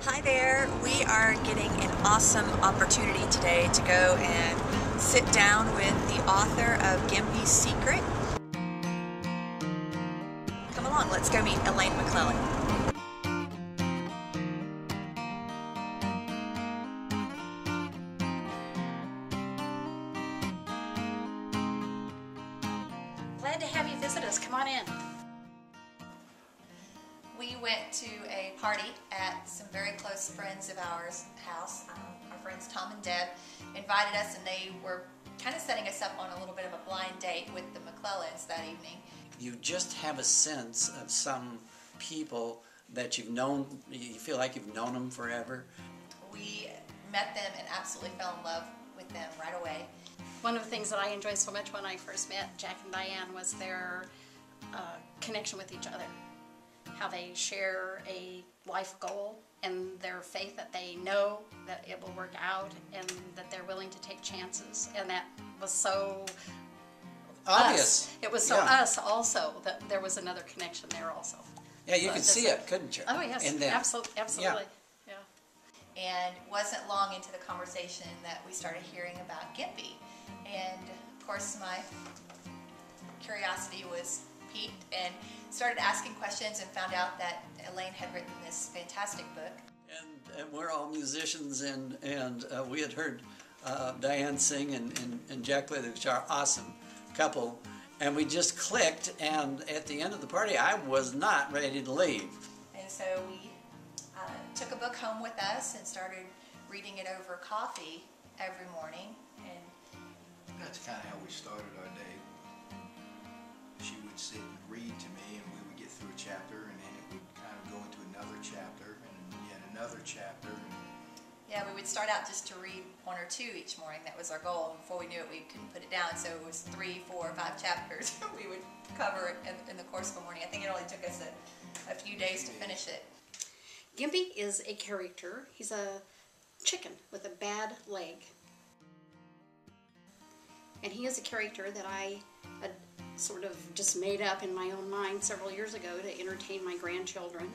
Hi there. We are getting an awesome opportunity today to go and sit down with the author of Gimpy's Secret. Come along, let's go meet Elaine McLellan. Glad to have you visit us. Come on in. We went to a party at some very close friends of ours' house. Our friends Tom and Deb invited us, and they were kind of setting us up on a little bit of a blind date with the McLellans that evening. You just have a sense of some people that you've known, you feel like you've known them forever. We met them and absolutely fell in love with them right away. One of the things that I enjoyed so much when I first met Jack and Diane was their connection with each other. How they share a life goal and their faith that they know that it will work out and that they're willing to take chances. And that was so obvious. Us. It was so us also that there was another connection there also. Yeah, you could see it, couldn't you? Oh yes, absolutely. Yeah. And it wasn't long into the conversation that we started hearing about Gimpy. And of course my curiosity was piqued and started asking questions and found out that Elaine had written this fantastic book. And we're all musicians, and we had heard Diane sing and Jack play the guitar, awesome couple, and we just clicked, and at the end of the party I was not ready to leave. And so we took a book home with us and started reading it over coffee every morning. And that's kind of how we started our day. She would sit and read to me, and we would get through a chapter, and then it would kind of go into another chapter, and yet another chapter. Yeah, we would start out just to read one or two each morning. That was our goal. And before we knew it, we couldn't put it down. So it was 3, 4, 5 chapters we would cover in the course of a morning. I think it only took us a few days to finish it. Gimpy is a character. He's a chicken with a bad leg. And he is a character that I had sort of just made up in my own mind several years ago to entertain my grandchildren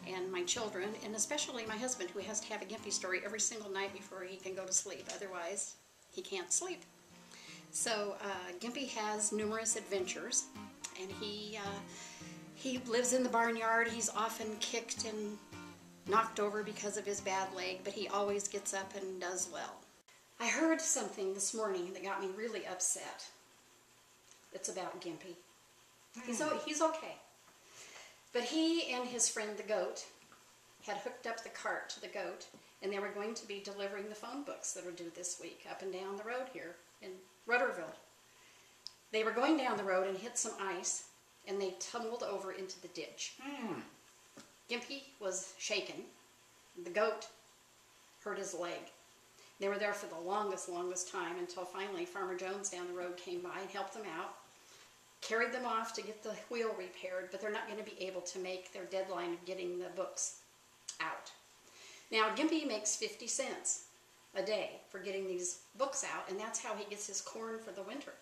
and my children, and especially my husband, who has to have a Gimpy story every single night before he can go to sleep. Otherwise, he can't sleep. So Gimpy has numerous adventures, and he lives in the barnyard. He's often kicked and knocked over because of his bad leg, but he always gets up and does well. I heard something this morning that got me really upset. It's about Gimpy. He's okay. But he and his friend the goat had hooked up the cart to the goat, and they were going to be delivering the phone books that are due this week up and down the road here in Rudderville. They were going down the road and hit some ice, and they tumbled over into the ditch. Gimpy was shaken. The goat hurt his leg. They were there for the longest time until finally Farmer Jones down the road came by and helped them out, carried them off to get the wheel repaired, but they're not going to be able to make their deadline of getting the books out. Now, Gimpy makes 50 cents a day for getting these books out, and that's how he gets his corn for the winter.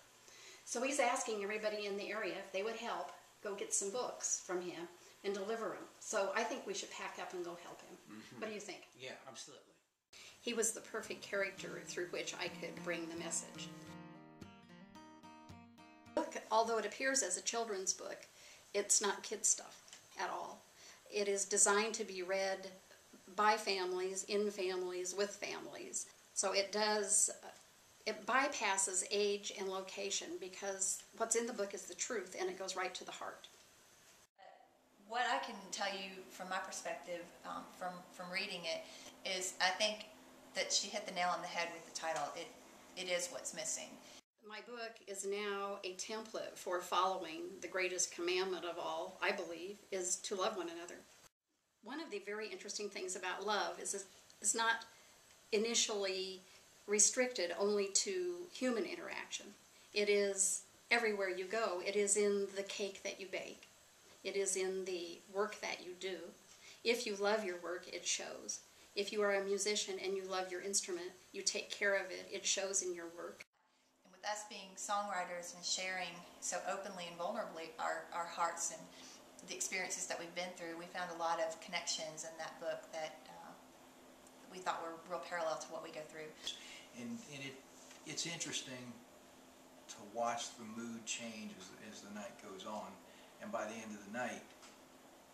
So he's asking everybody in the area if they would help go get some books from him and deliver them. So I think we should pack up and go help him. What do you think? Yeah, absolutely. He was the perfect character through which I could bring the message. Book, although it appears as a children's book, it's not kid stuff at all. It is designed to be read by families, in families, with families. So it bypasses age and location, because what's in the book is the truth, and it goes right to the heart. What I can tell you from my perspective, from reading it, is I think that she hit the nail on the head with the title. It is what's missing. My book is now a template for following the greatest commandment of all, I believe, is to love one another. One of the very interesting things about love is it's not initially restricted only to human interaction. It is everywhere you go. It is in the cake that you bake. It is in the work that you do. If you love your work, it shows. If you are a musician and you love your instrument, you take care of it. It shows in your work. And with us being songwriters and sharing so openly and vulnerably our hearts and the experiences that we've been through, we found a lot of connections in that book that we thought were real parallel to what we go through. And it's interesting to watch the mood change as the night goes on, and by the end of the night,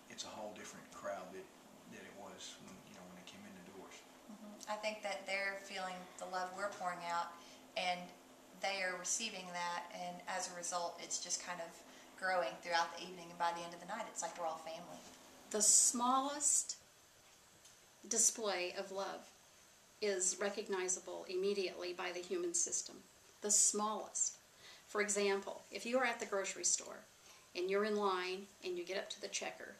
it's a whole different crowd that it was when they came in the doors. I think that they're feeling the love we're pouring out, and they are receiving that, and as a result, it's just kind of growing throughout the evening, and by the end of the night, it's like we're all family. The smallest display of love is recognizable immediately by the human system. The smallest. For example, if you are at the grocery store and you're in line and you get up to the checker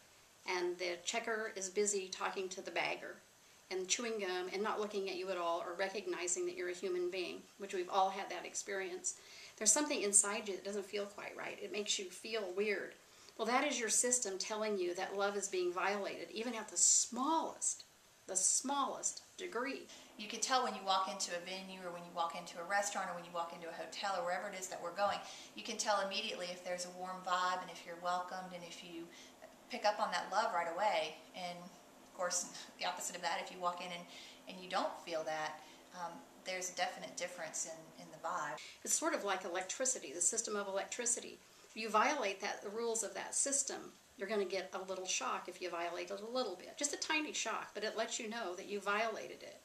and the checker is busy talking to the bagger and chewing gum and not looking at you at all or recognizing that you're a human being, which we've all had that experience, there's something inside you that doesn't feel quite right. It makes you feel weird. Well, that is your system telling you that love is being violated, even at the smallest degree. You can tell when you walk into a venue or when you walk into a restaurant or when you walk into a hotel or wherever it is that we're going, you can tell immediately if there's a warm vibe and if you're welcomed and if you pick up on that love right away. And of course, the opposite of that, if you walk in and you don't feel that, there's a definite difference in the vibe. It's sort of like electricity, the system of electricity. If you violate the rules of that system, you're going to get a little shock if you violate it a little bit. Just a tiny shock, but it lets you know that you violated it.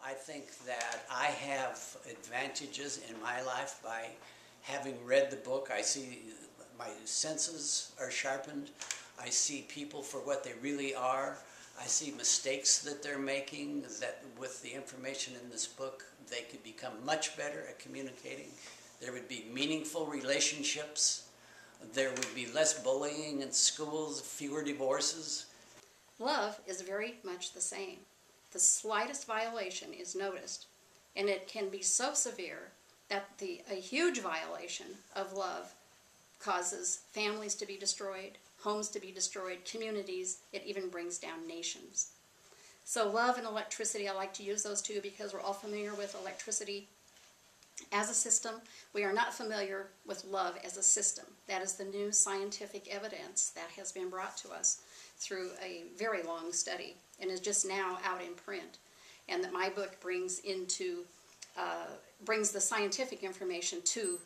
I think that I have advantages in my life by having read the book. I see my senses are sharpened. I see people for what they really are. I see mistakes that they're making, that with the information in this book, they could become much better at communicating. There would be meaningful relationships. There would be less bullying in schools, fewer divorces. Love is very much the same. The slightest violation is noticed, and it can be so severe that a huge violation of love causes families to be destroyed, homes to be destroyed, communities. It even brings down nations. So love and electricity, I like to use those two because we're all familiar with electricity as a system. We are not familiar with love as a system. That is the new scientific evidence that has been brought to us through a very long study and is just now out in print, and that my book brings the scientific information to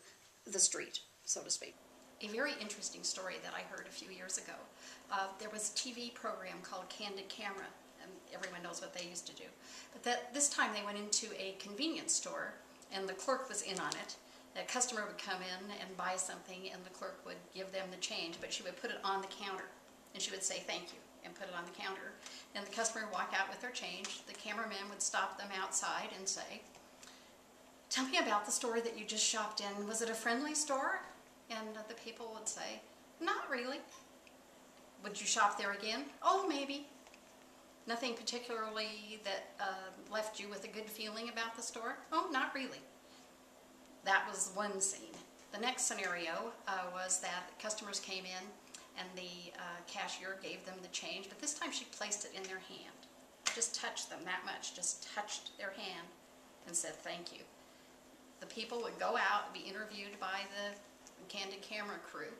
the street, so to speak. A very interesting story that I heard a few years ago. There was a TV program called Candid Camera, and everyone knows what they used to do. But this time they went into a convenience store, and the clerk was in on it. A customer would come in and buy something, and the clerk would give them the change, but she would put it on the counter, and she would say thank you, and put it on the counter. And the customer would walk out with their change. The cameraman would stop them outside and say, "Tell me about the store that you just shopped in. Was it a friendly store?" And the people would say, "Not really." "Would you shop there again?" "Oh, maybe." "Nothing particularly that left you with a good feeling about the store?" "Oh, not really." That was one scene. The next scenario was that customers came in and the cashier gave them the change, but this time she placed it in their hand. Just touched them that much, just touched their hand and said thank you. The people would go out and be interviewed by the Candid Camera crew,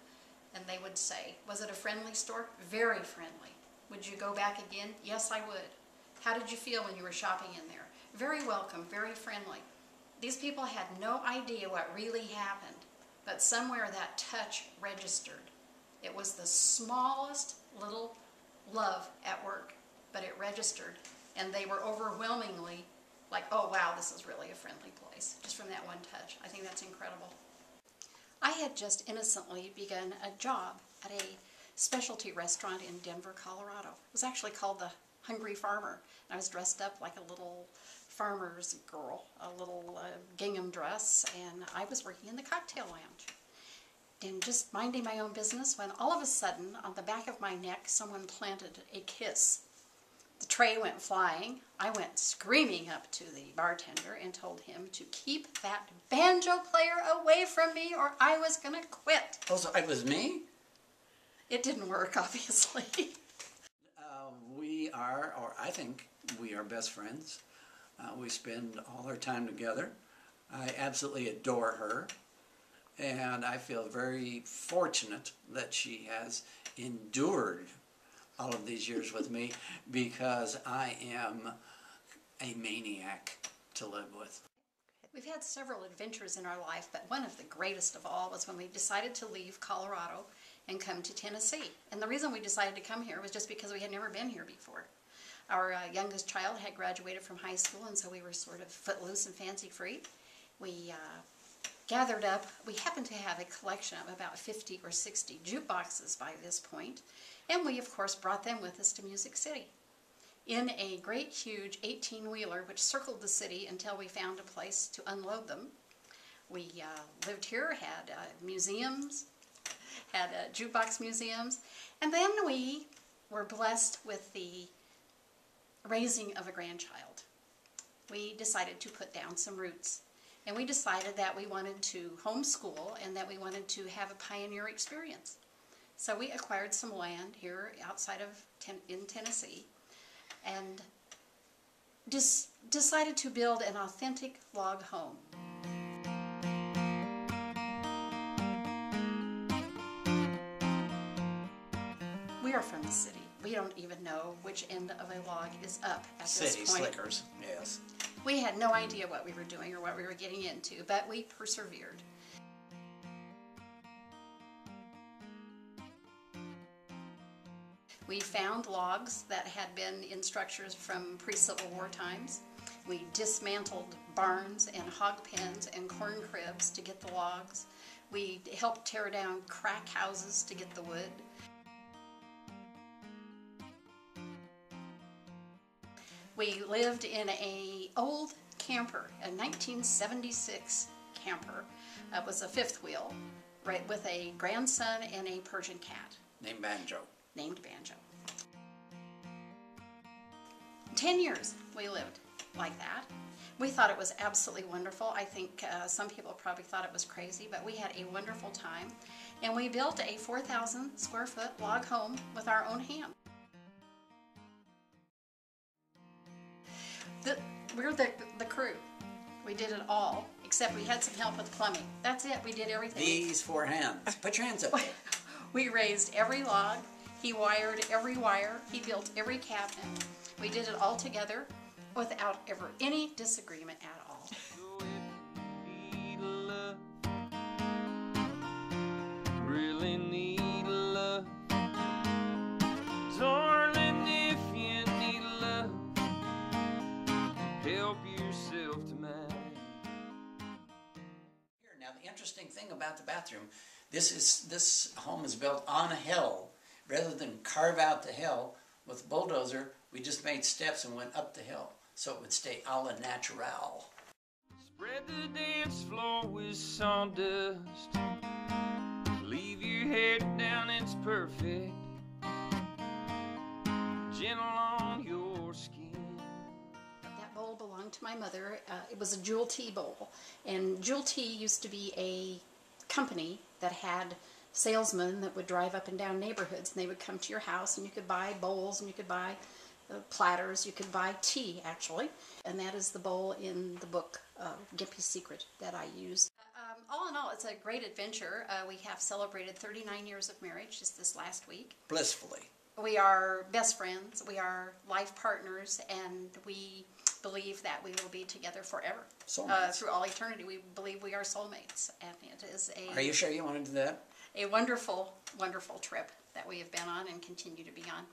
and they would say, "Was it a friendly store?" "Very friendly." "Would you go back again?" "Yes, I would." "How did you feel when you were shopping in there?" "Very welcome, very friendly." These people had no idea what really happened, but somewhere that touch registered. It was the smallest little love at work, but it registered, and they were overwhelmingly like, "Oh wow, this is really a friendly place," just from that one touch. I think that's incredible. I had just innocently begun a job at a specialty restaurant in Denver, Colorado. It was actually called the Hungry Farmer. And I was dressed up like a little farmer's girl, a little gingham dress, and I was working in the cocktail lounge and just minding my own business when all of a sudden on the back of my neck someone planted a kiss. The tray went flying. I went screaming up to the bartender and told him to keep that banjo player away from me or I was going to quit. Oh, so it was me? It didn't work, obviously. We are, or I think we are best friends. We spend all our time together. I absolutely adore her. And I feel very fortunate that she has endured all of these years with me because I am a maniac to live with. We've had several adventures in our life, but one of the greatest of all was when we decided to leave Colorado and come to Tennessee. And the reason we decided to come here was just because we had never been here before. Our youngest child had graduated from high school, and so we were sort of footloose and fancy-free. We gathered up. We happened to have a collection of about 50 or 60 jukeboxes by this point, and we, of course, brought them with us to Music City in a great, huge 18-wheeler which circled the city until we found a place to unload them. We lived here, had museums, had jukebox museums, and then we were blessed with the raising of a grandchild. We decided to put down some roots, and we decided that we wanted to homeschool and that we wanted to have a pioneer experience. So we acquired some land here outside of in Tennessee and decided to build an authentic log home. We are from the city. We don't even know which end of a log is up at this City point. slickers, yes. We had no idea what we were doing or what we were getting into, but we persevered. We found logs that had been in structures from pre-Civil War times. We dismantled barns and hog pens and corn cribs to get the logs. We helped tear down crack houses to get the wood. We lived in an old camper, a 1976 camper. It was a fifth wheel, right, with a grandson and a Persian cat. Named Banjo. Named Banjo. 10 years we lived like that. We thought it was absolutely wonderful. I think some people probably thought it was crazy, but we had a wonderful time. And we built a 4,000 square foot log home with our own hands. We're the crew. We did it all, except we had some help with plumbing. That's it. We did everything. These four hands. Put your hands up there. We raised every log. He wired every wire. He built every cabinet. We did it all together without ever any disagreement at all. Really need love, darling. If you need love, help yourself to mine. Now, the interesting thing about the bathroom, this home is built on a hill. Rather than carve out the hill with a bulldozer, we just made steps and went up the hill so it would stay a la natural. Spread the dance floor with sawdust. Leave your head down, it's perfect. Gentle on your skin. That bowl belonged to my mother. It was a Jewel Tea bowl. And Jewel Tea used to be a company that had salesmen that would drive up and down neighborhoods, and they would come to your house, and you could buy bowls, and you could buy platters, you could buy tea, actually. And that is the bowl in the book, Gimpy's Secret, that I use. All in all, it's a great adventure. We have celebrated 39 years of marriage just this last week. Blissfully. We are best friends, we are life partners, and we believe that we will be together forever. Soulmates. Through all eternity. We believe we are soulmates, and it is Are you sure you want to do that? a wonderful, wonderful trip that we have been on and continue to be on.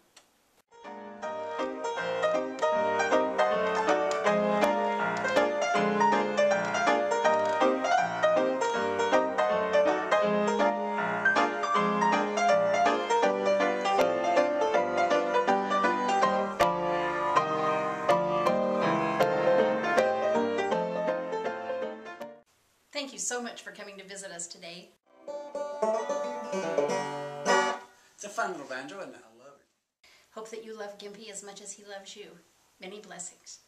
Thank you so much for coming to visit us today. It's a fun little banjo, and I love it. Hope that you love Gimpy as much as he loves you. Many blessings.